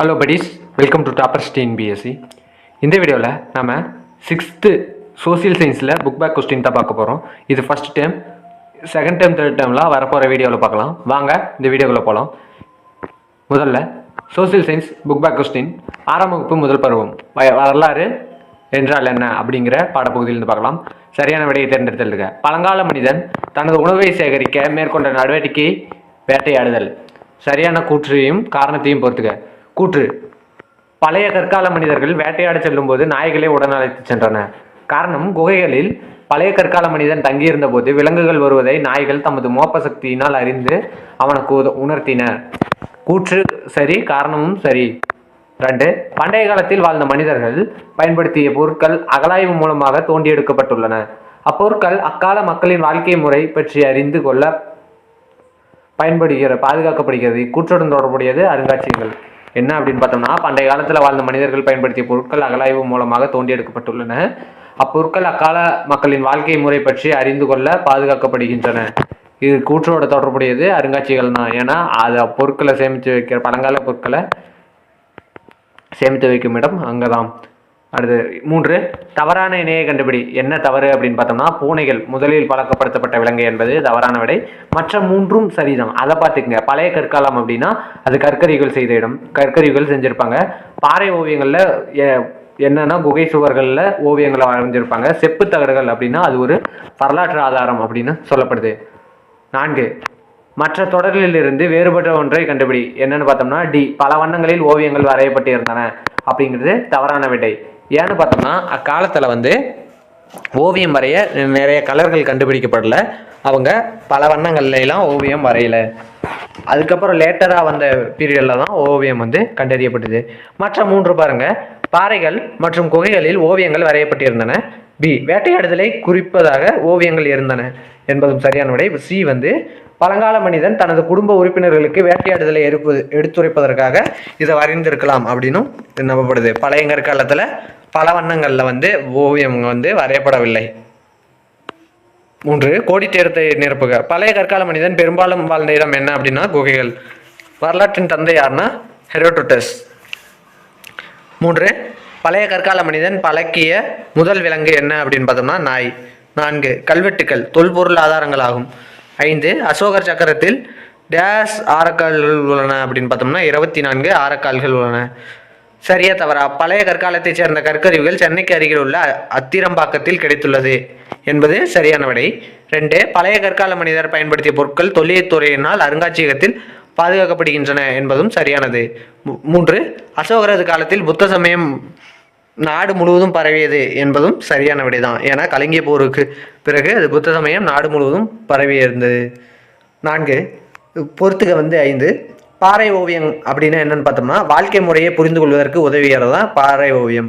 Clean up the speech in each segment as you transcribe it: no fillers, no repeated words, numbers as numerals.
Hello buddies, welcome to toppers TNPSC. இந்த வீடியோவில் நம்ம 6th சோசியல் சயின்ஸில் புக் பேக் கொஸ்டின் தான் பார்க்க போகிறோம். இது first time, second time, third டைம்லாம் வரப்போகிற வீடியோவில் பார்க்கலாம். வாங்க இந்த வீடியோக்குள்ளே போகலாம். முதல்ல social science book back question, 6ஆம் வகுப்பு முதல் பருவம் வரலாறு என்றால் என்ன அப்படிங்கிற பாடப்பகுதியிலிருந்து பார்க்கலாம். சரியான விடையை தேர்ந்தெடுத்தலுங்க. பழங்கால மனிதன் தனது உணவை சேகரிக்க மேற்கொண்ட நடவடிக்கை வேட்டையாடுதல். சரியான கூற்றையும் காரணத்தையும் பொறுத்துக. கூற்று: பழைய கற்கால மனிதர்கள் வேட்டையாட செல்லும் போது நாய்களை உடன் அழைத்து சென்றன. காரணம்: குகைகளில் பழைய கற்கால மனிதன் தங்கியிருந்த போது விலங்குகள் வருவதை நாய்கள் தமது மோப்ப சக்தியினால் அறிந்து அவனுக்கு உணர்த்தின. கூற்று சரி, காரணமும் சரி. 2. பண்டைய காலத்தில் வாழ்ந்த மனிதர்கள் பயன்படுத்திய பொருட்கள் அகழாய்வு மூலமாக தோண்டி எடுக்கப்பட்டுள்ளன. அப்பொருட்கள் அக்கால மக்களின் வாழ்க்கை முறை பற்றி அறிந்து கொள்ள பாதுகாக்கப்படுகிறது. இக்கூற்றுடன் தொடர்புடையது அருங்காட்சியகங்கள். என்ன அப்படின்னு பார்த்தோம்னா, பண்டைய காலத்தில் வாழ்ந்த மனிதர்கள் பயன்படுத்திய பொருட்கள் அகழாய்வு மூலமாக தோண்டி எடுக்கப்பட்டுள்ளன. அப்பொருட்கள் அக்கால மக்களின் வாழ்க்கை முறை பற்றி அறிந்து கொள்ள பாதுகாக்கப்படுகின்றன. இது கூற்றோட தொடர்புடையது அருங்காட்சியகங்கள் தான். ஏன்னா அதை பொருட்களை சேமித்து வைக்கிற, பழங்கால பொருட்களை சேமித்து வைக்கும் இடம் அங்கதான். அடுத்து 3. தவறான இணையை கண்டுபிடி. என்ன தவறு அப்படின்னு பார்த்தோம்னா, பூனைகள் முதலில் பழக்கப்படுத்தப்பட்ட விலங்கு என்பது தவறான விடை. மற்ற 3ம் சரிதான். அதை பார்த்துக்குங்க. பழைய கற்காலம் அப்படின்னா அது கற்கரிகள் செய்த இடம், கற்கரிகள் செஞ்சுருப்பாங்க. பாறை ஓவியங்களில் என்னன்னா குகை சுவர்களில் ஓவியங்களை வரைஞ்சிருப்பாங்க. செப்பு தகடுகள் அப்படின்னா அது ஒரு வரலாற்று ஆதாரம் அப்படின்னு சொல்லப்படுது. 4. மற்ற தொடர்களிலிருந்து வேறுபட்ட ஒன்றை கண்டுபிடி. என்னன்னு பார்த்தோம்னா டி, பல வண்ணங்களில் ஓவியங்கள் வரையப்பட்டு இருந்தன அப்படிங்கிறது தவறான விடை. ஏன்னு பார்த்தோம்னா, அக்காலத்தில் ஓவியம் வரைய நிறைய கலர்கள் கண்டுபிடிக்கப்படல. அவங்க பல வண்ணங்கள்லாம் ஓவியம் வரையல. அதுக்கப்புறம் லேட்டராக வந்த பீரியடில் தான் ஓவியம் கண்டறியப்பட்டது. மற்ற 3 பாருங்க. பாறைகள் மற்றும் குகைகளில் ஓவியங்கள் வரையப்பட்டிருந்தன. பி, வேட்டையாடுதலை குறிப்பதாக ஓவியங்கள் இருந்தன என்பதும் சரியான விடை. சி பழங்கால மனிதன் தனது குடும்ப உறுப்பினர்களுக்கு வேட்டையாடுதலை எடுத்துரைப்பதற்காக இதை வரைந்திருக்கலாம் அப்படின்னு நம்பப்படுது. பழைய கற்காலத்தில் பல வண்ணங்களில் ஓவியம் வரையப்படவில்லை. 3. கோடிட்டேரத்தை நிரப்புக. பழைய கற்கால மனிதன் பெரும்பாலும் வாழ்ந்த இடம் என்ன அப்படின்னா குகைகள். வரலாற்றின் தந்தை யாருன்னா ஹெரோடோட்டஸ். 3. பழைய கற்கால மனிதன் பழக்கிய முதல் விலங்கு என்ன அப்படின்னு பார்த்தோம்னா நாய். 4. கல்வெட்டுக்கள் தொல்பொருள் ஆதாரங்கள் ஆகும். 5. அசோகர் சக்கரத்தில் டேஸ் ஆரக்கால்கள் உள்ளன அப்படின்னு பார்த்தோம்னா 24 ஆரக்கால்கள் உள்ளன. சரியா தவறா? பழைய கற்காலத்தைச் சேர்ந்த கற்கருவிகள் சென்னைக்கு அருகில் உள்ள அத்திரம்பாக்கத்தில் கிடைத்துள்ளது என்பது சரியான விடை. 2. பழைய கற்கால மனிதர் பயன்படுத்திய பொருட்கள் தொல்லியல்துறையினால் அருங்காட்சியகத்தில் பாதுகாக்கப்படுகின்றன என்பதும் சரியானது. 3. அசோகரது காலத்தில் புத்த சமயம் நாடு முழுவதும் பரவியது என்பதும் சரியான விடைதான். ஏன்னா கலிங்கிய போருக்கு பிறகு அது புத்த சமயம் நாடு முழுவதும் பரவி இருந்தது. 4. பொறுத்துக 5. பாறை ஓவியம் அப்படின்னா என்னன்னு பார்த்தோம்னா, வாழ்க்கை முறையை புரிந்து கொள்வதற்கு உதவியதான் பாறை ஓவியம்.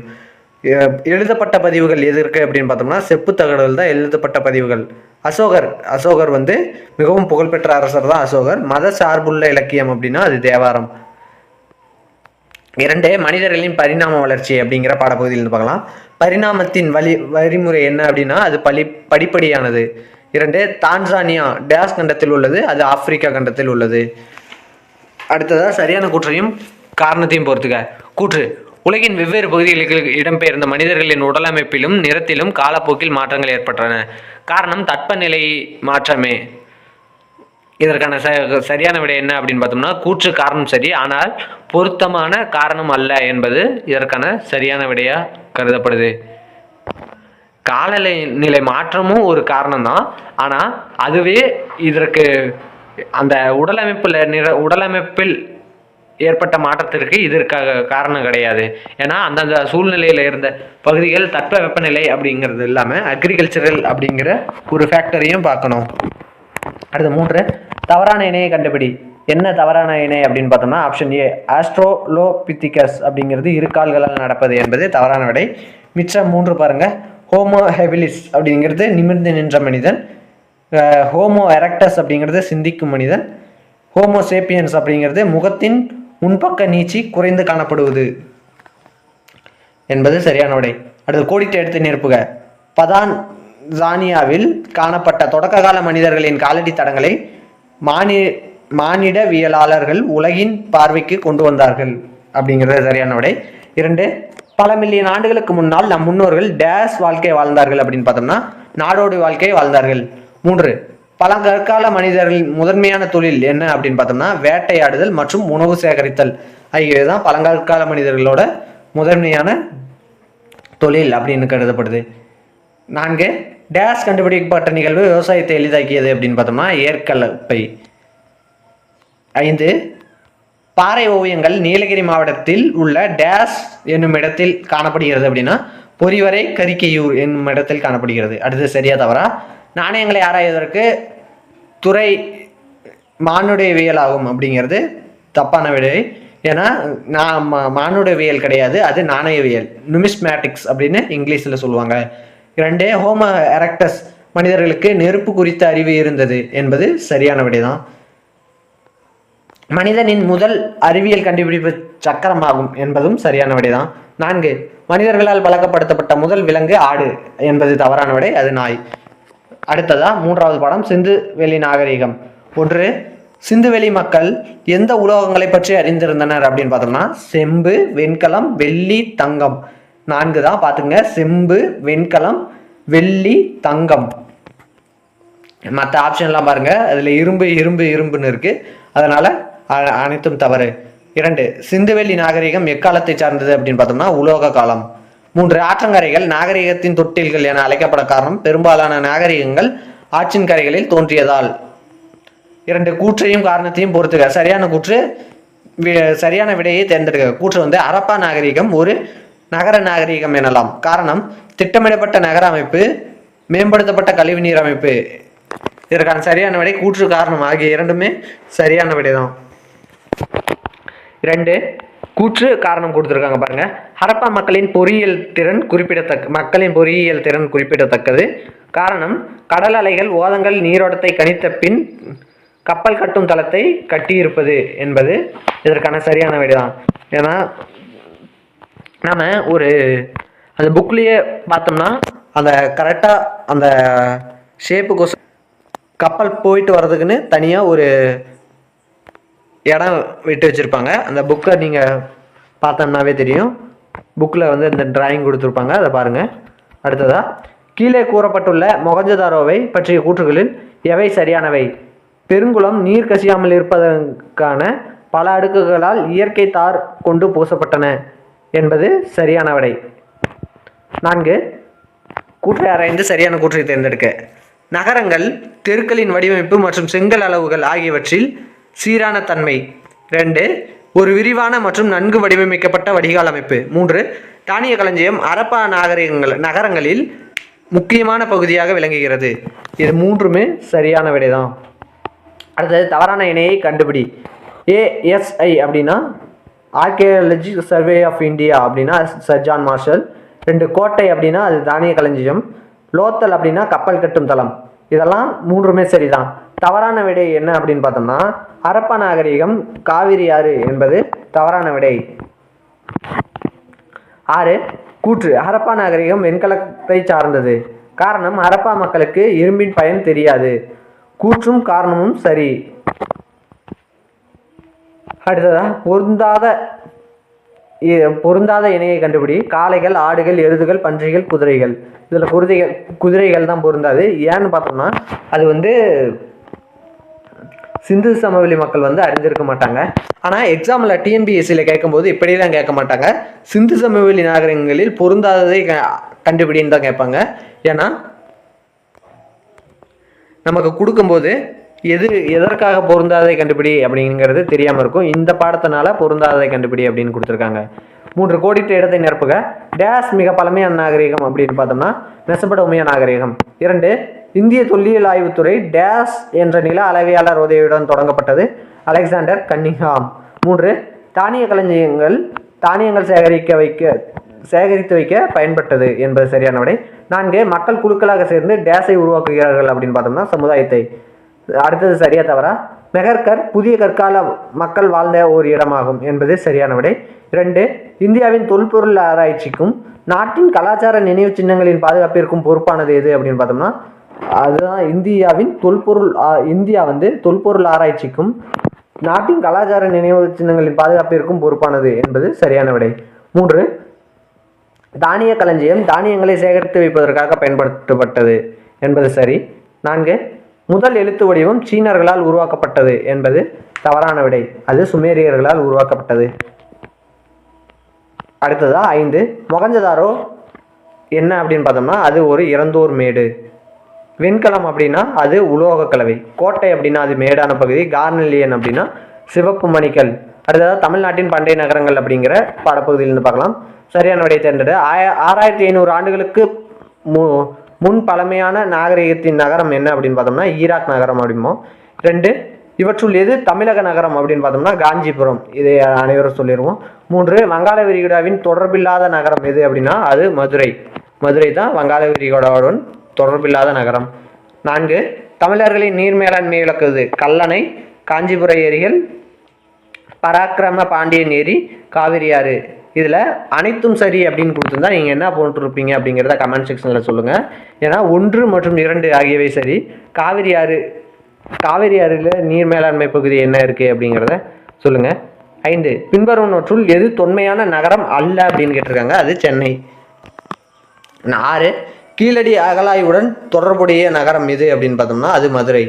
எழுதப்பட்ட பதிவுகள் எது இருக்கு அப்படின்னு பார்த்தோம்னா செப்பு தகடுகள் தான் எழுதப்பட்ட பதிவுகள். அசோகர் மிகவும் புகழ்பெற்ற அரசர் தான் அசோகர். மத சார்புள்ள இலக்கியம் அப்படின்னா அது தேவாரம். 2. மனிதர்களின் பரிணாம வளர்ச்சி அப்படிங்கிற பாடப்பகுதியிலிருந்து பார்க்கலாம். பரிணாமத்தின் வழிமுறை என்ன அப்படின்னா அது படிப்படியானது. 2. தான்சானியா டேஸ் கண்டத்தில் உள்ளது, அது ஆப்பிரிக்கா கண்டத்தில் உள்ளது. அடுத்ததாக சரியான கூற்றையும் காரணத்தையும் பொறுத்துக. கூற்று: உலகின் வெவ்வேறு பகுதிகளுக்கு இடம்பெயர்ந்த மனிதர்களின் உடலமைப்பிலும் நிறத்திலும் காலப்போக்கில் மாற்றங்கள் ஏற்பட்டன. காரணம் தட்பநிலை மாற்றமே. இதற்கான சரியான விடை என்ன அப்படின்னு பார்த்தோம்னா கூற்று காரணம் சரி, ஆனால் பொருத்தமான காரணம் அல்ல என்பது இதற்கான சரியான விடையா கருதப்படுது. காலநிலை மாற்றமும் ஒரு காரணம் தான், ஆனால் அதுவே இதற்கு அந்த உடலமைப்பில் ஏற்பட்ட மாற்றத்திற்கு இதற்காக காரணம் கிடையாது. ஏன்னா அந்தந்த சூழ்நிலையில் இருந்த பகுதிகள் தட்ப வெப்பநிலை அப்படிங்கிறது இல்லாமல் அக்ரிகல்ச்சரல் அப்படிங்கிற ஒரு ஃபேக்டரையும் பார்க்கணும். அடுத்த 3. தவறான இணையை கண்டுபிடி. என்ன தவறான இணை அப்படின்னு பார்த்தோம்னா ஆப்ஷன் ஏ, ஆஸ்ட்ரோலோபித்திகஸ் அப்படிங்கிறது 2 கால்களால் நடப்பது என்பது தவறான விடை. மிச்சம் 3 பாருங்க. ஹோமோ ஹெபிலிஸ் அப்படிங்கிறது நிமிர்ந்து நின்ற மனிதன். ஹோமோ எரக்டஸ் அப்படிங்கிறது சிந்திக்கும் மனிதன். ஹோமோ சேப்பியன்ஸ் அப்படிங்கிறது முகத்தின் முன்பக்க நீச்சி குறைந்து காணப்படுவது என்பது சரியான விடை. அடுத்து கோடிட்டு எடுத்து நிரப்புக. பதான்சானியாவில் காணப்பட்ட தொடக்ககால மனிதர்களின் காலடி தடங்களை மானிடவியலாளர்கள் உலகின் பார்வைக்கு கொண்டு வந்தார்கள். அப்படிங்கிறது சரியான விடை. 2, பல மில்லியன் ஆண்டுகளுக்கு முன்னால் நம் முன்னோர்கள் டேஸ் வாழ்க்கை வாழ்ந்தார்கள் அப்படின்னு பார்த்தோம்னா நாடோடி வாழ்க்கையை வாழ்ந்தார்கள். 3, பழங்கற்கால மனிதர்களின் முதன்மையான தொழில் என்ன அப்படின்னு பார்த்தோம்னா வேட்டையாடுதல் மற்றும் உணவு சேகரித்தல் ஆகியவைதான் பழங்கற்கால மனிதர்களோட முதன்மையான தொழில் அப்படின்னு கருதப்படுது. 4, டேஸ் கண்டுபிடிக்கப்பட்ட நிகழ்வு விவசாயத்தை எளிதாக்கியது அப்படின்னு பார்த்தோம்னா ஏற்கலப்பை. 5, பாறை ஓவியங்கள் நீலகிரி மாவட்டத்தில் உள்ள டேஸ் என்னும் இடத்தில் காணப்படுகிறது அப்படின்னா பொறிவரை கரிக்கையூர் என்னும் இடத்தில் காணப்படுகிறது. அடுத்து சரியா தவறா? நாணயங்களை ஆராய்வதற்கு துறை மானுடவியல் ஆகும் அப்படிங்கிறது தப்பான விடை. ஏன்னா மானுடவியல் கிடையாது, அது நாணயவியல், நுமிஸ்மேட்டிக்ஸ் அப்படின்னு இங்கிலீஷில் சொல்லுவாங்க. 2, ஹோமோ எரக்டஸ் மனிதர்களுக்கு நெருப்பு குறித்த அறிவு இருந்தது என்பது சரியான விடைதான். மனிதனின் முதல் அறிவியல் கண்டுபிடிப்பு சக்கரமாகும் என்பதும் சரியான விடைதான். 4, மனிதர்களால் பழக்கப்படுத்தப்பட்ட முதல் விலங்கு ஆடு என்பது தவறான விடை, அது நாய். அடுத்ததா 3வது பாடம் சிந்துவெளி நாகரிகம். 1, சிந்துவெளி மக்கள் எந்த உலோகங்களை பற்றி அறிந்திருந்தனர் அப்படின்னு பார்த்தோம்னா செம்பு, வெண்கலம், வெள்ளி, தங்கம். 4 தான் பார்த்துங்க, செம்பு, வெண்கலம், வெள்ளி, தங்கம். மற்ற ஆப்ஷன்லாம் பாருங்க, அதில் இரும்புன்னு இருக்கு, அதனால அனைத்தும் தவறு. 2, சிந்துவெளி நாகரிகம் எக்காலத்தை சார்ந்தது அப்படின்னு பார்த்தோம்னா உலோக காலம். 3, ஆற்றங்கரைகள் நாகரிகத்தின் தொட்டில்கள் என அழைக்கப்பட காரணம் பெரும்பாலான நாகரிகங்கள் ஆற்றின் கரைகளில் தோன்றியதால். 2, கூற்றையும் காரணத்தையும் பொறுத்துக. சரியான கூற்று, சரியான விடையை தேர்ந்தெடுக்க. கூற்று ஹரப்பா நாகரிகம் ஒரு நகர நாகரிகம் எனலாம். காரணம் திட்டமிடப்பட்ட நகர அமைப்பு, மேம்படுத்தப்பட்ட கழிவுநீர் அமைப்பு. இதற்கான சரியான விடை கூற்று, காரணம் ஆகிய இரண்டுமே சரியான விடைதான். 2, கூற்று காரணம் கொடுத்துருக்காங்க பாருங்க. ஹரப்பா மக்களின் பொறியியல் திறன் குறிப்பிடத்தக்கது. காரணம் கடல் அலைகள் ஓதங்கள் நீரோட்டத்தை கணித்த பின் கப்பல் கட்டும் தளத்தை கட்டியிருப்பது என்பது இதற்கான சரியான விடைதான். ஏன்னா நம்ம அந்த புக்லேயே பார்த்தோம்னா அந்த கரெக்டாக அந்த ஷேப்புக்கு கப்பல் போயிட்டு வர்றதுக்குன்னு தனியாக ஒரு இடம் விட்டு வச்சுருப்பாங்க. அந்த புக்கை நீங்கள் பார்த்தோம்னாவே தெரியும். புக்கில் இந்த டிராயிங் கொடுத்துருப்பாங்க, அதை பாருங்கள். அடுத்ததாக கீழே கூறப்பட்டுள்ள மொஹஞ்சதாரோவை பற்றிய கூற்றுகளில் எவை சரியானவை? பெருங்குளம் நீர் கசியாமல் இருப்பதற்கான பல அடுக்குகளால் இயற்கை தார் கொண்டு பூசப்பட்டன என்பது சரியான விடை. 4, கூற்றை ஆராய்ந்து சரியான கூற்றை தேர்ந்தெடுக்க. நகரங்கள் தெருக்களின் வடிவமைப்பு மற்றும் செங்கல் அளவுகள் ஆகியவற்றில் சீரான தன்மை. 2, ஒரு விரிவான மற்றும் நன்கு வடிவமைக்கப்பட்ட வடிகால் அமைப்பு. 3, தானிய களஞ்சியம் ஹரப்பா நகரங்களில் முக்கியமான பகுதியாக விளங்குகிறது. இது 3மே சரியான விடைதான். அடுத்தது தவறான இணையை கண்டுபிடி. ASI அப்படின்னா ஆர்கியாலஜி சர்வே ஆஃப் இந்தியா அப்படின்னா சர் ஜான் மார்ஷல். 2, கோட்டை அப்படின்னா அது தானிய களஞ்சியம். லோத்தல் அப்படின்னா கப்பல் கட்டும் தளம். இதெல்லாம் 3மே சரிதான். தவறான விடை என்ன அப்படின்னு பார்த்தோம்னா ஹரப்பா நாகரிகம் காவிரி ஆறு என்பது தவறான விடை. 6, கூற்று ஹரப்பா நாகரிகம் வெண்கலத்தை சார்ந்தது. காரணம் ஹரப்பா மக்களுக்கு இரும்பின் பயன் தெரியாது. கூற்றும் காரணமும் சரி. அடுத்ததா பொருந்தாத இணையை கண்டுபிடி. காளைகள், ஆடுகள், எருதுகள், பன்றிகள், குதிரைகள். இதில் குதிரைகள் தான் பொருந்தாது. ஏன்னு பார்த்தோம்னா அது சிந்து சமவெளி மக்கள் அறிஞ்சிருக்க மாட்டாங்க. ஆனால் எக்ஸாமில் டிஎன்பிஎஸ்சியில் கேட்கும்போது இப்படிலாம் கேட்க மாட்டாங்க. சிந்து சமவெளி நாகரிகங்களில் பொருந்தாததை கண்டுபிடின்னு தான் கேட்பாங்க. ஏன்னா நமக்கு கொடுக்கும்போது எதற்காக பொருந்தாததை கண்டுபிடி அப்படிங்கிறது தெரியாமல் இருக்கும். இந்த பாடத்தினால பொருந்தாததை கண்டுபிடி அப்படின்னு கொடுத்துருக்காங்க. 3, கோடிட்ட இடத்தை நிரப்புக. டேஸ் மிக பழமையான நாகரிகம் அப்படின்னு பார்த்தோம்னா மெசபடோமியா நாகரிகம். 2, இந்திய தொல்லியல் ஆய்வுத்துறை டேஸ் என்ற நில அளவையாளர் உதவியுடன் தொடங்கப்பட்டது. Alexander Cunningham. 3, தானிய களஞ்சியங்கள் தானியங்கள் சேகரித்து வைக்க பயன்பட்டது என்பது சரியான விடை. 4, மக்கள் குழுக்களாக சேர்ந்து டேஸை உருவாக்குகிறார்கள் அப்படின்னு பார்த்தோம்னா சமுதாயத்தை. அடுத்தது சரியா தவறா? மெஹர்கர் புதிய கற்கால மக்கள் வாழ்ந்த ஒரு இடமாகும் என்பது சரியான விடை. 2, இந்தியாவின் தொல்பொருள் ஆராய்ச்சிக்கும் நாட்டின் கலாச்சார நினைவு சின்னங்களின் பாதுகாப்பிற்கும் பொறுப்பானது எது அப்படின்னு பார்த்தோம்னா அதுதான் இந்தியா தொல்பொருள் ஆராய்ச்சிக்கும் நாட்டின் கலாச்சார நினைவு சின்னங்களின் பாதுகாப்பிற்கும் பொறுப்பானது என்பது சரியான விடை. 3 தானிய களஞ்சியம் தானியங்களை சேகரித்து வைப்பதற்காக பயன்படுத்தப்பட்டது என்பது சரி. 4 முதல் எழுத்து வடிவம் சீனர்களால் உருவாக்கப்பட்டது என்பது தவறான விடை. அது சுமேரியர்களால் உருவாக்கப்பட்டது. அடுத்ததா 5 மொகஞ்சதாரோ என்ன அப்படின்னு பார்த்தோம்னா அது ஒரு இறந்தோர் மேடு. வெண்கலம் அப்படின்னா அது உலோக கலவை. கோட்டை அப்படின்னா அது மேடான பகுதி. கார்னலியன் அப்படின்னா சிவப்பு மணிக்கல். அடுத்ததாக தமிழ்நாட்டின் பண்டைய நகரங்கள் அப்படிங்கிற பாடப்பகுதியிலிருந்து பார்க்கலாம். சரியான விடையை தேர்ந்தெடு. 6500 ஆண்டுகளுக்கு முன் பழமையான நாகரிகத்தின் நகரம் என்ன அப்படின்னு பார்த்தோம்னா ஈராக் நகரம் அப்படிம்போம். 2 இவற்றுள் எது தமிழக நகரம் அப்படின்னு பார்த்தோம்னா காஞ்சிபுரம். இதை அனைவரும் சொல்லிடுவோம். 3 வங்காள விரிகுடாவின் தொடர்பில்லாத நகரம் எது அப்படின்னா அது மதுரை. மதுரை தான் வங்காள விரிகுடாவுடன் தொடர்பில்லாத நகரம். 4 தமிழர்களின் நீர் மேலாண்மை விளக்குவது கல்லணை, காஞ்சிபுர ஏரிகள், பராக்கிரம பாண்டியன் ஏரி, காவிரி ஆறு. இதில் அனைத்தும் சரி அப்படின்னு கொடுத்துருந்தா நீங்கள் என்ன போட்டுருப்பீங்க அப்படிங்கிறத கமெண்ட் செக்ஷனில் சொல்லுங்கள். ஏன்னா 1 மற்றும் 2 ஆகியவை சரி. காவிரி ஆறில் நீர் மேலாண்மை பகுதி என்ன இருக்குது அப்படிங்கிறத சொல்லுங்கள். 5 பின்வருவனற்றுள் எது தொன்மையான நகரம் அல்ல அப்படின்னு கேட்டிருக்காங்க. அது சென்னை. 6 கீழடி அகழாய்வுடன் தொடர்புடைய நகரம் எது அப்படின்னு பார்த்தோம்னா அது மதுரை.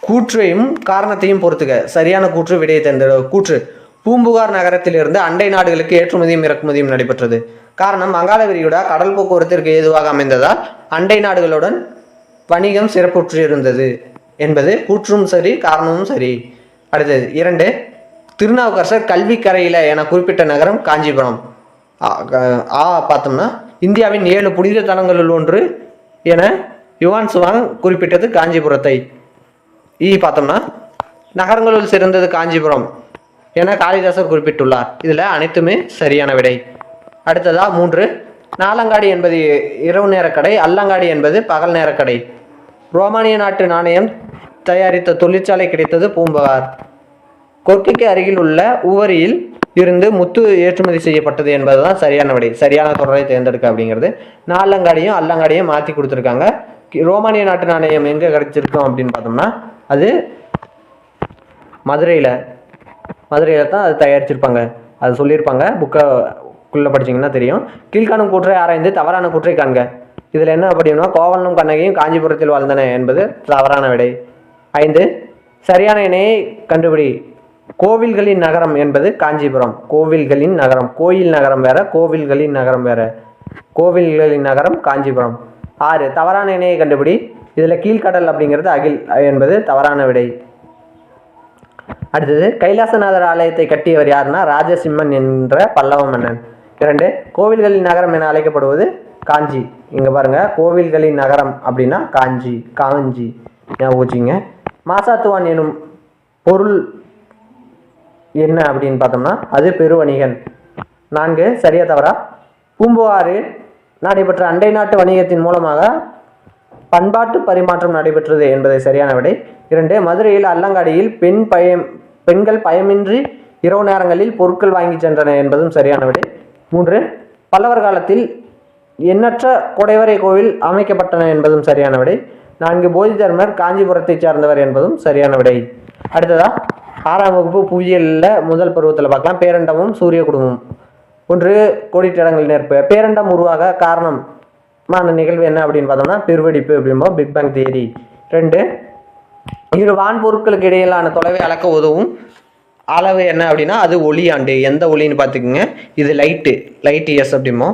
கூற்றையும் காரணத்தையும் பொறுத்துக்க. சரியான கூற்று விடையை தேர்ந்தெடு. கூற்று பூம்புகார் நகரத்திலிருந்து அண்டை நாடுகளுக்கு ஏற்றுமதியும் இறக்குமதியும் நடைபெற்றது. காரணம் வங்காள விரிகுடா கடல் போக்குவரத்திற்கு ஏதுவாக அமைந்ததால் அண்டை நாடுகளுடன் வணிகம் சிறப்புற்று இருந்தது என்பது கூற்றும் சரி, காரணமும் சரி. அடுத்தது 2 திருநாவுக்கரசர் கல்விக்கரையில் என குறிப்பிட்ட நகரம் காஞ்சிபுரம். பார்த்தோம்னா இந்தியாவின் 7 புனித தலங்களுள் ஒன்று என யுவான் சுவாங் குறிப்பிட்டது காஞ்சிபுரத்தை. பார்த்தோம்னா நகரங்களுள் சிறந்தது காஞ்சிபுரம் என காளிதாசர் குறிப்பிட்டுள்ளார். இதில் அனைத்துமே சரியான விடை. அடுத்ததா 3 நாலங்காடி என்பது இரவு நேர கடை, அல்லங்காடி என்பது பகல் நேர கடை. ரோமானிய நாட்டு நாணயம் தயாரித்த தொழிற்சாலை கிடைத்தது பூம்புகார். கொர்க்கைக்கு அருகில் உள்ள உவரியில் இருந்து முத்து ஏற்றுமதி செய்யப்பட்டது என்பதுதான் சரியான விடை. சரியான தொடரை தேர்ந்தெடுக்க அப்படிங்கிறது. நாலங்காடியும் அல்லங்காடியும் மாற்றி கொடுத்துருக்காங்க. ரோமானிய நாட்டு நாணயம் எங்கே கிடைச்சிருக்கோம் அப்படின்னு பார்த்தோம்னா அது மதுரையில் தான் அது தயாரிச்சிருப்பாங்க. அது சொல்லியிருப்பாங்க. புக்குள்ளே படிச்சிங்கன்னா தெரியும். கீழ்காணும் கூற்றை ஆராய்ந்து தவறான கூற்றை காண்க. இதில் என்ன அப்படின்னா கோவலனும் கண்ணகியும் காஞ்சிபுரத்தில் வாழ்ந்தன என்பது தவறான விடை. 5 சரியான இணையை கண்டுபிடி. கோவில்களின் நகரம் என்பது காஞ்சிபுரம். கோவில்களின் நகரம். கோயில் நகரம் வேற, கோவில்களின் நகரம் வேற. கோவில்களின் நகரம் காஞ்சிபுரம். 6 தவறான இணையை கண்டுபிடி. இதில் கீழ்கடல் அப்படிங்கிறது அகில் என்பது தவறான விடை. அடுத்தது கைலாசநாதர் ஆலயத்தை கட்டியவர் யாருன்னா ராஜசிம்மன் என்ற பல்லவ மன்னன். 2 கோவில்களின் நகரம் என அழைக்கப்படுவது காஞ்சி. இங்கே பாருங்க, கோவில்களின் நகரம் அப்படின்னா காஞ்சி. ஞாபகம் வச்சுங்க. மாசாத்துவான் எனும் பொருள் என்ன அப்படின்னு பார்த்தோம்னா அது பெருவணிகன். 4 சரியா தவறா. பூம்புகாரில் நடைபெற்ற அண்டை நாட்டு வணிகத்தின் மூலமாக பண்பாட்டு பரிமாற்றம் நடைபெற்றது என்பதை சரியான விடை. 2 மதுரையில் அல்லங்காடியில் பெண்கள் பயமின்றி இரவு நேரங்களில் பொருட்கள் வாங்கி சென்றன என்பதும் சரியான விடை. 3 பல்லவர் காலத்தில் எண்ணற்ற குடைவரை கோவில் அமைக்கப்பட்டன என்பதும் சரியான விடை. 4 போதி தர்மர் காஞ்சிபுரத்தை சார்ந்தவர் என்பதும் சரியான விடை. அடுத்ததா 6ஆம் வகுப்பு புவியியலில் முதல் பருவத்தில் பார்க்கலாம். பேரண்டமும் சூரிய குடும்பமும். 1 கோடிட்டடங்கள் நேர்ப்பு. பேரண்டம் உருவாக காரணமான நிகழ்வு என்ன அப்படின்னு பார்த்தோம்னா பெருவெடிப்பு அப்படிம்போம், பிக் பேங் தியரி. 2 இரு வான் பொருட்களுக்கு இடையிலான தொலைவை அளக்க உதவும் அளவு என்ன அப்படின்னா அது ஒளியாண்டு. எந்த ஒளின்னு பார்த்துக்குங்க, இது லைட் இயர்ஸ் அப்படிமோ.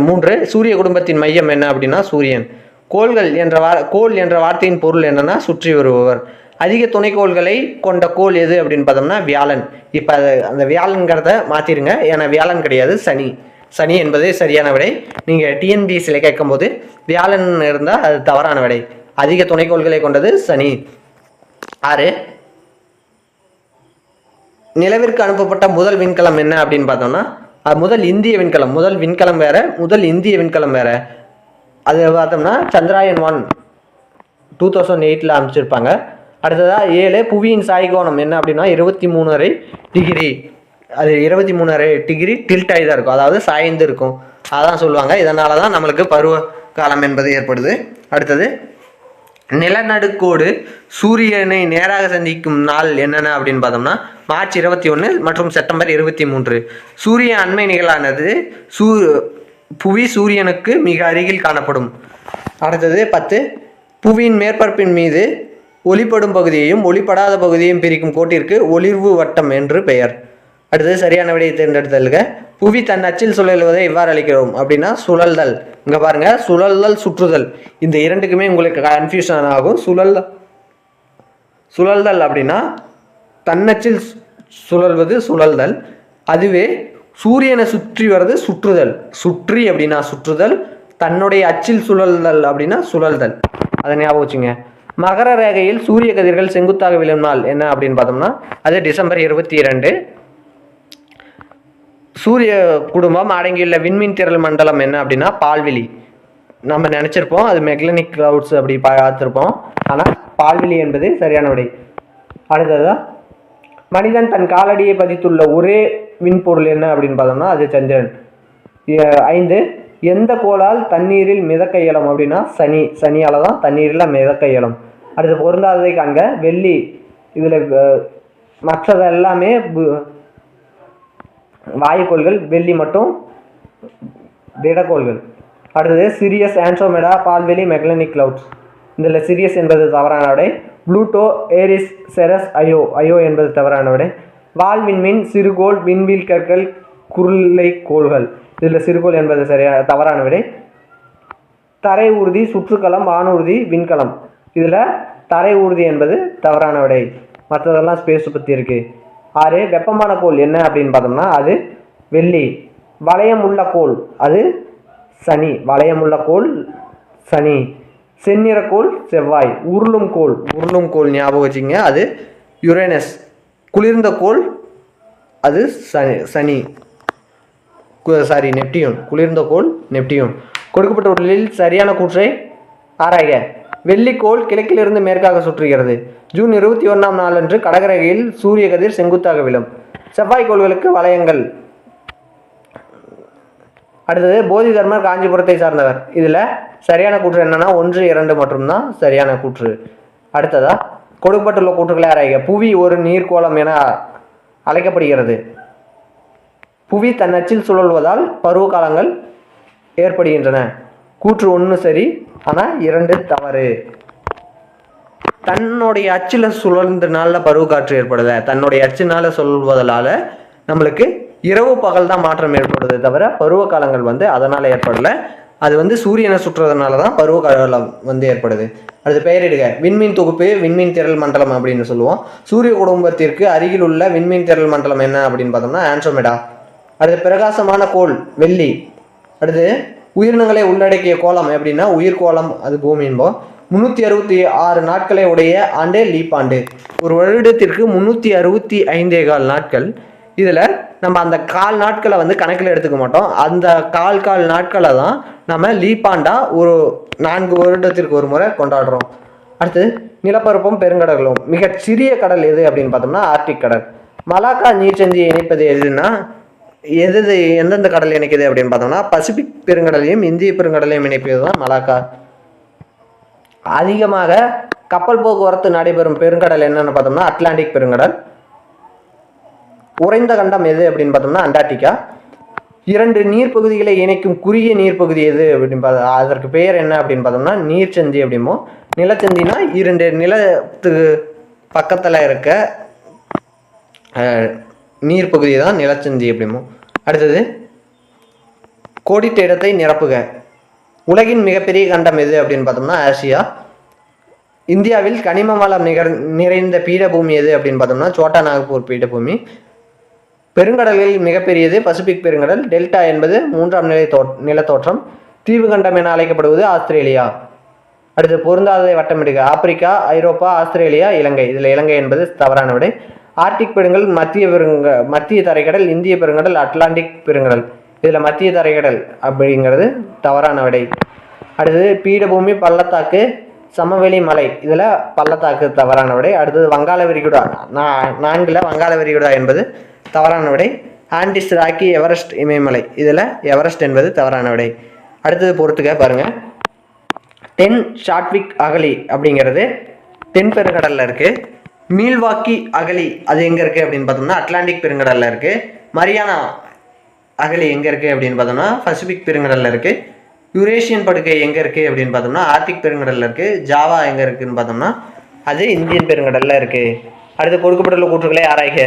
3 சூரிய குடும்பத்தின் மையம் என்ன அப்படின்னா சூரியன். கோள் என்ற வார்த்தையின் பொருள் என்னன்னா சுற்றி வருபவர். அதிக துணைக்கோள்களை கொண்ட கோள் எது அப்படின்னு பார்த்தோம்னா வியாழன். இப்போ அந்த வியாழன்கிறத மாற்றிடுங்க, ஏன்னா வியாழன் கிடையாது, சனி என்பது சரியான விடை. நீங்கள் டிஎன்பிஎஸ்சியில் கேட்கும்போது வியாழன் இருந்தால் அது தவறான விடை. அதிக துணைக்கோள்களை கொண்டது சனி. 6 நிலவிற்கு அனுப்பப்பட்ட முதல் விண்கலம் என்ன அப்படின்னு பார்த்தோம்னா முதல் இந்திய விண்கலம் வேற, முதல் இந்திய விண்கலம் வேற. அது பார்த்தோம்னா சந்திராயன் 1 2008 அமைச்சிருப்பாங்க. அடுத்ததாக 7 புவியின் சாய்கோணம் என்ன அப்படின்னா 23.5 டிகிரி. அது 23.5 டிகிரி டில்ட் ஆகி தான் இருக்கும், அதாவது சாய்ந்து இருக்கும், அதான் சொல்லுவாங்க. இதனால தான் நம்மளுக்கு பருவ காலம் என்பது ஏற்படுது. அடுத்தது நிலநடுக்கோடு சூரியனை நேராக சந்திக்கும் நாள் என்னென்ன அப்படின்னு பார்த்தோம்னா மார்ச் 21 மற்றும் செப்டம்பர் 23. சூரிய அண்மை நிகழானது புவி சூரியனுக்கு மிக அருகில் காணப்படும். அடுத்தது 10. புவியின் மேற்பரப்பின் மீது ஒளிப்படும் பகுதியையும் ஒளிப்படாத பகுதியையும் பிரிக்கும் கோட்டிற்கு ஒளிர்வு வட்டம் என்று பெயர். அடுத்தது சரியான விடையை தேர்ந்தெடுத்தல்க. புவி தன் அச்சில் சுழல்வதை எவ்வாறு அழைக்கிறோம் அப்படின்னா சுழல்தல். இங்கே பாருங்க, சுழல்தல் சுற்றுதல் இந்த இரண்டுக்குமே உங்களுக்கு கன்ஃபியூஷன் ஆகும். சுழல்தல் அப்படின்னா தன்னச்சில் சுழல்வது சுழல்தல், அதுவே சூரியனை சுற்றி வர்றது சுற்றுதல். சுற்றி அப்படின்னா சுற்றுதல், தன்னுடைய அச்சில் சுழல்தல் அப்படின்னா சுழல்தல். அதை ஞாபகம் வச்சுங்க. மகர ரேகையில் சூரிய கதிர்கள் செங்குத்தாக விழும் நாள் என்ன அப்படின்னு பார்த்தோம்னா அது டிசம்பர் 22. சூரிய குடும்பம் அடங்கியுள்ள விண்மீன் திரள் மண்டலம் என்ன அப்படின்னா பால்வெளி. நம்ம நினச்சிருப்போம் அது மெக்லனிக் கிளவுட்ஸ் அப்படி பார்த்துருப்போம், ஆனால் பால்வெளி என்பது சரியான விடை. அடுத்ததான் மனிதன் தன் காலடியை பதித்துள்ள ஒரே விண்பொருள் என்ன அப்படின்னு பார்த்தோம்னா அது சந்திரன். 5. எந்த கோளால் தண்ணீரில் மிதக்க இயலும் அப்படின்னா சனியால் தான் தண்ணீரில் மிதக்க இயலும். அடுத்து பொருந்தாததை காண்க. வெள்ளி. இதில் மற்றது எல்லாமே வாயுக்கோள்கள், வெள்ளி மட்டும் திடக்கோள்கள். அடுத்தது சிரியஸ், ஆண்ட்ரோமெடா, பால்வெளி, மெக்லனிக் கிளவுட்ஸ். இதில் சிரியஸ் என்பது தவறான விடை. புளூட்டோ, ஏரிஸ், செரஸ், ஐயோ என்பது தவறான விடை. வால் விண்மீன், சிறுகோள், விண்வீல் கற்கள், குருளை கோள்கள். இதில் சிறுகோள் என்பது தவறான விடை. தரை ஊர்தி, சுற்றுக்களம், வானூர்தி, விண்கலம். இதில் தரை ஊர்தி என்பது தவறான விடை. மற்றதெல்லாம் ஸ்பேஸ் பற்றி இருக்குது. 6. வெப்பமான கோள் என்ன அப்படின்னு பார்த்தோம்னா அது வெள்ளி. வளையம் உள்ள கோள் அது சனி. வளையமுள்ள கோள் சனி. செந்நிறக்கோள் செவ்வாய். உருளும் கோள் ஞாபகம் வச்சுங்க, அது யுரேனஸ். குளிர்ந்த கோள் அது சனி நெப்டியூன். குளிர்ந்த கோள் நெப்டியூன். கொடுக்கப்பட்ட உடலில் சரியான கூற்றை ஆராய்க. வெள்ளிக்கோள் கிழக்கிலிருந்து மேற்காக சுற்றுகிறது. ஜூன் 21ஆம் நாளன்று கடகரேகையில் சூரிய கதிர் செங்குத்தாக விழும். செவ்வாய் கோள்களுக்கு வளையங்கள். அடுத்தது போதி தர்மர் காஞ்சிபுரத்தை சார்ந்தவர். இதில் சரியான கூற்று என்னன்னா 1, 2 மற்றும் தான் சரியான கூற்று. அடுத்ததா கொடுக்கப்பட்டுள்ள கூற்றுகளை ஆராய்க. புவி ஒரு நீர்க்கோளம் என அழைக்கப்படுகிறது. புவி தன் அச்சில் சுழல்வதால் பருவ காலங்கள் ஏற்படுகின்றன. கூற்று 1 சரி, ஆனால் 2 தவறு. தன்னுடைய அச்சில் சுழல்றதுனால பருவ காற்று ஏற்படுது. தன்னுடைய அச்சினால சுழல்வதனால நம்மளுக்கு இரவு பகல் தான் மாற்றம் ஏற்படுது தவிர பருவ காலங்கள் அதனால் ஏற்படலை. அது சூரியனை சுற்றுறதுனால தான் பருவ காலம் ஏற்படுது. அது பெயரிடுக. விண்மீன் தொகுப்பு, விண்மீன் திரள் மண்டலம் அப்படின்னு சொல்லுவோம். சூரிய குடும்பத்திற்கு அருகில் உள்ள விண்மீன் திரள் மண்டலம் என்ன அப்படின்னு பார்த்தோம்னா ஆண்ட்ரோமெடா. அடுத்து பிரகாசமான கோள் வெள்ளி. அடுத்து உயிரினங்களை உள்ளடக்கிய கோளம் எப்படின்னா உயிர்கோளம், அது பூமின்போம். 366 நாட்களை உடைய ஆண்டு லீப் ஆண்டு. ஒரு வருடத்திற்கு 365 நாட்கள். இதில் நம்ம அந்த கால் நாட்களை கணக்கில் எடுத்துக்க மாட்டோம். அந்த கால் நாட்களை தான் நம்ம லீப் ஆண்டா ஒரு 4 வருடத்திற்கு ஒரு முறை கொண்டாடுறோம். அடுத்து நிலப்பரப்பும் பெருங்கடலும். மிகச்சிறிய கடல் எது அப்படின்னு பார்த்தோம்னா ஆர்டிக் கடல். மலாக்கா நீர்ச்சந்தியை இணைப்பது எதுன்னா எந்தெந்த கடல் இணைக்குது அப்படின்னு பார்த்தோம்னா பசிபிக் பெருங்கடலையும் இந்திய பெருங்கடலையும் இணைப்பது தான் மலாக்கா. அதிகமாக கப்பல் போக்குவரத்து நடைபெறும் பெருங்கடல் என்னன்னு பார்த்தோம்னா அட்லாண்டிக் பெருங்கடல். உறைந்த கண்டம் எது அப்படின்னு பார்த்தோம்னா அண்டார்டிகா. 2 நீர்ப்பகுதிகளை இணைக்கும் குறுகிய நீர்ப்பகுதி எது அப்படின்னு பார்த்தா அதற்கு பெயர் என்ன அப்படின்னு பார்த்தோம்னா நீர்ச்சந்தி அப்படிமோ. நிலச்சந்தினா 2 நிலத்துக்கு பக்கத்தில் இருக்க நீர்ப்பகுதி தான் நிலச்சந்தி அப்படிமோ. அடுத்தது கோடிட்ட இடத்தை நிரப்புக. உலகின் மிகப்பெரிய கண்டம் எது அப்படின்னு பார்த்தோம்னா ஆசியா. இந்தியாவில் கனிம வளம் நிறைந்த பீடபூமி எது அப்படின்னு பார்த்தோம்னா சோட்டா நாகப்பூர் பீடபூமி. பெருங்கடல்களில் மிகப்பெரியது பசிபிக் பெருங்கடல். டெல்டா என்பது 3ஆம் நிலத்தோற்றம். தீவு கண்டம் என அழைக்கப்படுவது ஆஸ்திரேலியா. அடுத்து பொருந்தாததை வட்டமிடுக. ஆப்பிரிக்கா, ஐரோப்பா, ஆஸ்திரேலியா, இலங்கை. இதில் இலங்கை என்பது தவறான விடை. ஆர்டிக் பெருங்கடல் மத்திய தரைக்கடல், இந்திய பெருங்கடல், அட்லாண்டிக் பெருங்கடல். இதில் மத்திய தரைக்கடல் அப்படிங்கிறது தவறான விடை. அடுத்தது பீடபூமி, பள்ளத்தாக்கு, சமவெளி மலை. இதில் பள்ளத்தாக்கு தவறான விடை. அடுத்தது வங்காள விரிகுடா. 4ல் வங்காள விரிகுடா என்பது தவறான விடை. ஆண்டிஸ், ராக்கி, எவரெஸ்ட் இமயமலை. இதில் எவரெஸ்ட் என்பது தவறான விடை. அடுத்தது பொறுத்துக்க பாருங்கள். தென் ஷாட்விக் அகழி அப்படிங்கிறது தென் பெருங்கடலில் இருக்குது. மீல்வாக்கி அகழி அது எங்கே இருக்குது அப்படின்னு பார்த்தோம்னா அட்லாண்டிக் பெருங்கடலில் இருக்குது. மரியானா அகழி எங்கே இருக்குது அப்படின்னு பார்த்தோம்னா பசிபிக் பெருங்கடலில் இருக்குது. யுரேஷியன் படுகை எங்கே இருக்குது அப்படின்னு பார்த்தோம்னா ஆர்டிக் பெருங்கடலில் இருக்குது. ஜாவா எங்கே இருக்குதுன்னு பார்த்தோம்னா அது இந்தியன் பெருங்கடலில் இருக்குது. அடுத்து கொடுக்கப்பட்டுள்ள கூற்றுகளை ஆராய்க.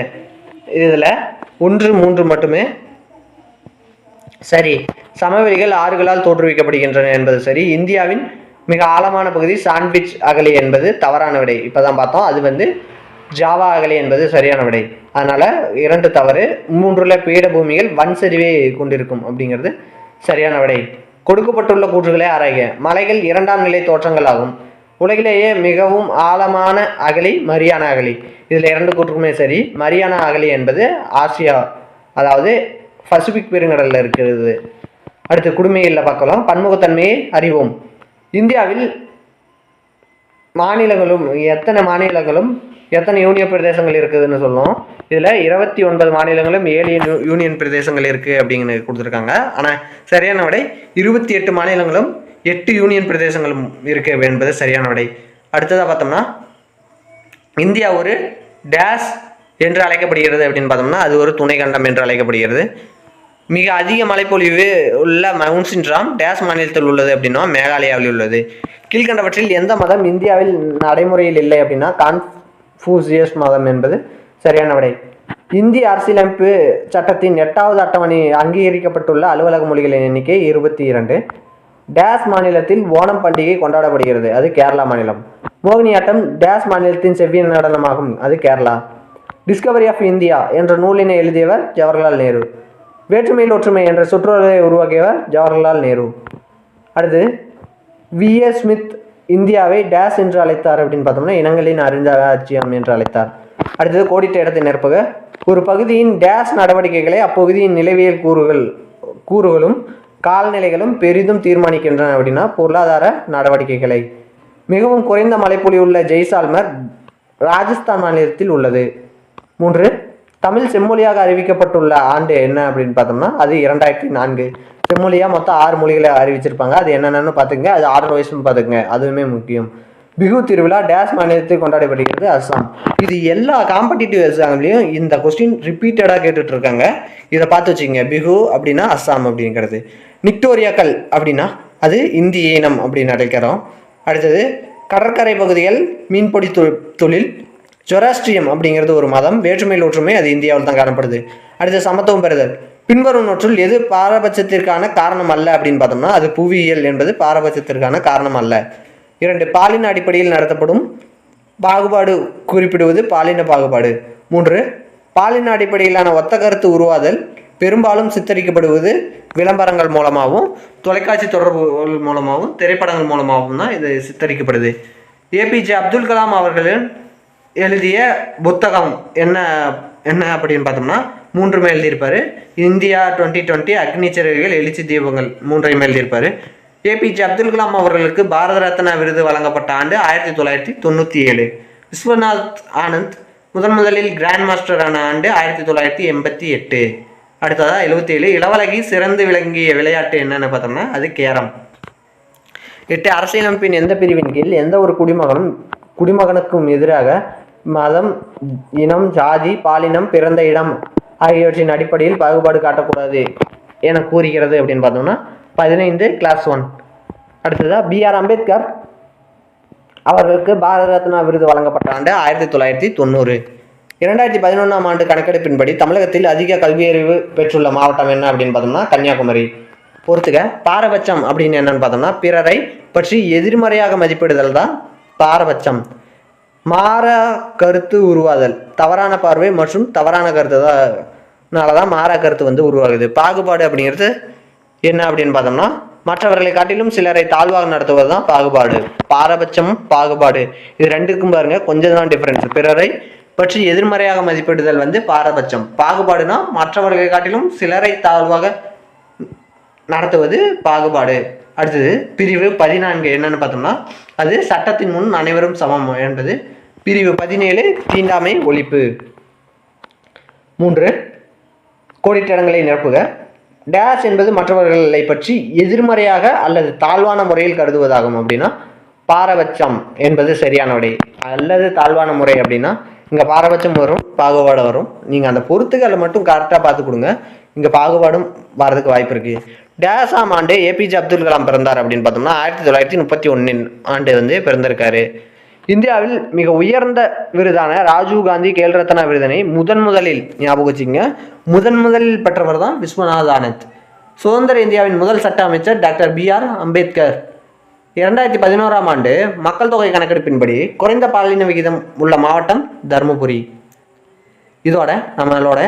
இதில் 1, 3 மட்டுமே சரி. சமவெளிகள் ஆறுகளால் தோற்றுவிக்கப்படுகின்றன என்பது சரி. இந்தியாவின் மிக ஆழமான பகுதி சாண்ட்விச் அகழி என்பது தவறான விடை. இப்போ தான் பார்த்தோம். அது வந்து ஜாவா அகழி என்பது சரியான விடை. அதனால் 2 தவறு. 3ல் பீடபூமிகள் வன் சரிவை கொண்டிருக்கும் அப்படிங்கிறது சரியான விடை. கொடுக்கப்பட்டுள்ள கூற்றுகளை ஆராய்க. மலைகள் 2ஆம் நிலை தோற்றங்கள் ஆகும். உலகிலேயே மிகவும் ஆழமான அகழி மரியானா அகழி. இதில் 2 கூற்றுக்குமே சரி. மரியானா அகழி என்பது ஆசியா, அதாவது பசிபிக் பெருங்கடலில் இருக்கிறது. அடுத்து குடிமையில் பார்க்கலாம். பன்முகத்தன்மையை அறிவோம். இந்தியாவில் மாநிலங்களும் எத்தனை யூனியன் பிரதேசங்கள் இருக்குதுன்னு சொல்லுவோம். இதில் 29 மாநிலங்களும் 7 யூனியன் பிரதேசங்கள் இருக்குது அப்படிங்கிறது கொடுத்துருக்காங்க. ஆனால் சரியான விடை 28 மாநிலங்களும் 8 யூனியன் பிரதேசங்களும் இருக்குது என்பது சரியான விடை. அடுத்ததாக பார்த்தோம்னா இந்தியா ஒரு டேஷ் என்று அழைக்கப்படுகிறது அப்படின்னு பார்த்தோம்னா அது ஒரு துணை கண்டம் என்று அழைக்கப்படுகிறது. மிக அதிக மழைப்பொழிவு உள்ள மவுண்ட் ராம் டேஷ் மாநிலத்தில் உள்ளது அப்படின்னா மேகாலயாவில் உள்ளது. கீழ்கண்டவற்றில் எந்த மதம் இந்தியாவில் நடைமுறையில் இல்லை அப்படின்னா கான்ஃபூசியஸ் மதம் என்பது சரியான விடை. இந்திய அரசியலமைப்பு சட்டத்தின் 8வது அட்டவணை அங்கீகரிக்கப்பட்டுள்ள அலுவலக மொழிகளின் எண்ணிக்கை 22. டேஷ் மாநிலத்தில் ஓணம் பண்டிகை கொண்டாடப்படுகிறது, அது கேரளா மாநிலம். மோகினியாட்டம் டேஷ் மாநிலத்தின் செவ்விய நடனமாகும், அது கேரளா. டிஸ்கவரி ஆஃப் இந்தியா என்ற நூலினை எழுதியவர் ஜவஹர்லால் நேரு. வேற்றுமையில் ஒற்றுமை என்ற சுற்றுலரை உருவாக்கியவர் ஜவஹர்லால் நேரு. அடுத்து V.A. ஸ்மித் இந்தியாவை டேஷ் என்று அழைத்தார் அப்படின்னு பார்த்தோம்னா இனங்களின் அருங்காட்சியகம் என்று அழைத்தார். அடுத்தது கோடிட்ட இடத்தை நிரப்புக. ஒரு பகுதியின் டேஷ் நடவடிக்கைகளை அப்பகுதியின் நிலவியல் கூறுகளும் காலநிலைகளும் பெரிதும் தீர்மானிக்கின்றன அப்படின்னா பொருளாதார நடவடிக்கைகளை. மிகவும் குறைந்த மழைப்பொழிவு உள்ள ஜெய்சால்மர் ராஜஸ்தான் மாநிலத்தில் உள்ளது. 3 தமிழ் செம்மொழியாக அறிவிக்கப்பட்டுள்ள ஆண்டு என்ன அப்படின்னு பார்த்தோம்னா அது 2004. செம்மொழியாக மொத்தம் 6 மொழிகளை அறிவிச்சிருப்பாங்க. அது என்னென்னு பார்த்துங்க, அது ஆர்டர் வைஸ்னு பார்த்துங்க, அதுவுமே முக்கியம். பிகு திருவிழா டேஷ் மாநிலத்தில் கொண்டாடப்படுகிறது, அஸ்ஸாம். இது எல்லா காம்படிட்டிவ் எக்ஸாம்லையும் இந்த கொஸ்டின் ரிப்பீட்டடாக கேட்டுட்டு இருக்காங்க. இதை பார்த்து வச்சுங்க. பிகு அப்படின்னா அஸ்ஸாம் அப்படிங்கிறது. நிக்டோரியாக்கள் அப்படின்னா அது இந்திய இனம் அப்படின்னு அழைக்கிறோம். அடுத்தது கடற்கரை பகுதிகள் மீன்பிடி தொழில். ஜொராஸ்ட்ரியம் அப்படிங்கிறது ஒரு மதம். வேற்றுமையில் ஒற்றுமை, அது இந்தியாவில் தான் காணப்படுது. அடுத்து சமத்துவம் பெறுதல். பின்வரும் நோற்றில் எது பாரபட்சத்திற்கான காரணம் அல்ல அப்படின்னு பார்த்தோம்னா அது புவியியல் என்பது பாரபட்சத்திற்கான காரணம் அல்ல. 2 பாலின அடிப்படையில் நடத்தப்படும் பாகுபாடு குறிப்பிடுவது பாலின பாகுபாடு. 3 பாலின அடிப்படையிலான ஒத்த கருத்து உருவாதல் பெரும்பாலும் சித்தரிக்கப்படுவது விளம்பரங்கள் மூலமாகவும் தொலைக்காட்சி தொடர்புகள் மூலமாகவும் திரைப்படங்கள் மூலமாகவும் தான் இது சித்தரிக்கப்படுது. APJ அப்துல் கலாம் அவர்களின் எழுதிய புத்தகம் என்ன அப்படின்னு பார்த்தோம்னா 3 எழுதியிருப்பார். இந்தியா 2020, அக்னி சிறகுகள், எழுச்சி தீபங்கள் 3 எழுதியிருப்பார். APJ அப்துல் கலாம் அவர்களுக்கு பாரத ரத்னா விருது வழங்கப்பட்ட ஆண்டு 1997. விஸ்வநாத் ஆனந்த் முதலில் கிராண்ட் மாஸ்டர் ஆன ஆண்டு 1988. அடுத்ததாக 77 இளவலகி சிறந்து விளங்கிய விளையாட்டு என்னன்னு பார்த்தோம்னா அது கேரம். 8 அரசியலமைப்பின் எந்த பிரிவின் கீழ் எந்த ஒரு குடிமகனுக்கும் எதிராக மதம், இனம், ஜாதி, பாலினம், பிறந்த இடம் ஆகியவற்றின் அடிப்படையில் பாகுபாடு காட்டக்கூடாது என கூறுகிறது அப்படின்னு பார்த்தோம்னா 15 கிளாஸ் 1. அடுத்ததாக BR அம்பேத்கர் அவர்களுக்கு பாரத ரத்னா விருது வழங்கப்பட்ட ஆண்டு 1990. 2011ஆம் ஆண்டு கணக்கெடுப்பின்படி தமிழகத்தில் அதிக கல்வியறிவு பெற்றுள்ள மாவட்டம் என்ன அப்படின்னு பார்த்தோம்னா கன்னியாகுமரி. பொறுத்துக்க. பாரபட்சம் அப்படின்னு என்னன்னு பார்த்தோம்னா பிறரை பற்றி எதிர்மறையாக மதிப்பிடுதல் தான் பாரபட்சம். மாறா கருத்து உருவாதல், தவறான பார்வை மற்றும் தவறான கருத்து தான் மாறா கருத்து உருவாகுது. பாகுபாடு அப்படிங்கிறது என்ன அப்படின்னு பார்த்தோம்னா மற்றவர்களை காட்டிலும் சிலரை தாழ்வாக நடத்துவது தான் பாகுபாடு. பாரபட்சம், பாகுபாடு இது 2க்கும் பாருங்க கொஞ்சம் தான் டிஃபரன்ஸ். பிறரை பற்றி எதிர்மறையாக மதிப்பிடுதல் பாரபட்சம். பாகுபாடுனா மற்றவர்களை காட்டிலும் சிலரை தாழ்வாக நடத்துவது பாகுபாடு. அடுத்தது பிரிவு 14 என்னன்னு பார்த்தோம்னா அது சட்டத்தின் முன் அனைவரும் சமம் என்பது. பிரிவு 17 தீண்டாமை ஒழிப்பு. 3 கோடிட்ட இடங்களை நிரப்புக. டேஷ் என்பது மற்றவர்களை பற்றி எதிர்மறையாக அல்லது தாழ்வான முறையில் கருதுவதாகும் அப்படின்னா பாரபட்சம் என்பது சரியான விடை. அல்லது தாழ்வான முறை அப்படின்னா இங்கே பாரபட்சம் வரும், பாகுபாடு வரும். நீங்கள் அந்த பொறுத்துக்களை மட்டும் கரெக்டாக பார்த்து கொடுங்க. இங்கே பாகுபாடும் வர்றதுக்கு வாய்ப்பு இருக்குது. டேஷாம் ஆண்டு ஏபிஜே அப்துல் கலாம் பிறந்தார் அப்படின்னு பார்த்தோம்னா 1931 ஆண்டு வந்து பிறந்திருக்காரு. இந்தியாவில் மிக உயர்ந்த விருதான ராஜீவ் காந்தி கேல் ரத்னா விருதினை முதலில் ஞாபகம் வச்சுங்க, முதலில் பெற்றவர் தான் விஸ்வநாத் ஆனந்த். சுதந்திர இந்தியாவின் முதல் சட்ட அமைச்சர் டாக்டர் BR அம்பேத்கர். 2011ஆம் ஆண்டு மக்கள் தொகை கணக்கெடுப்பின்படி குறைந்த பாலின விகிதம் உள்ள மாவட்டம் தருமபுரி. இதோட நம்மளோட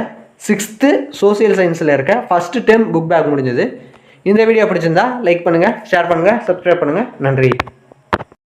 6th சோசியல் சயின்ஸில் இருக்க ஃபர்ஸ்ட் டேர்ம் புக் பேக் முடிஞ்சது. இந்த வீடியோ பிடிச்சிருந்தா லைக் பண்ணுங்கள், ஷேர் பண்ணுங்கள், சப்ஸ்கிரைப் பண்ணுங்கள். நன்றி.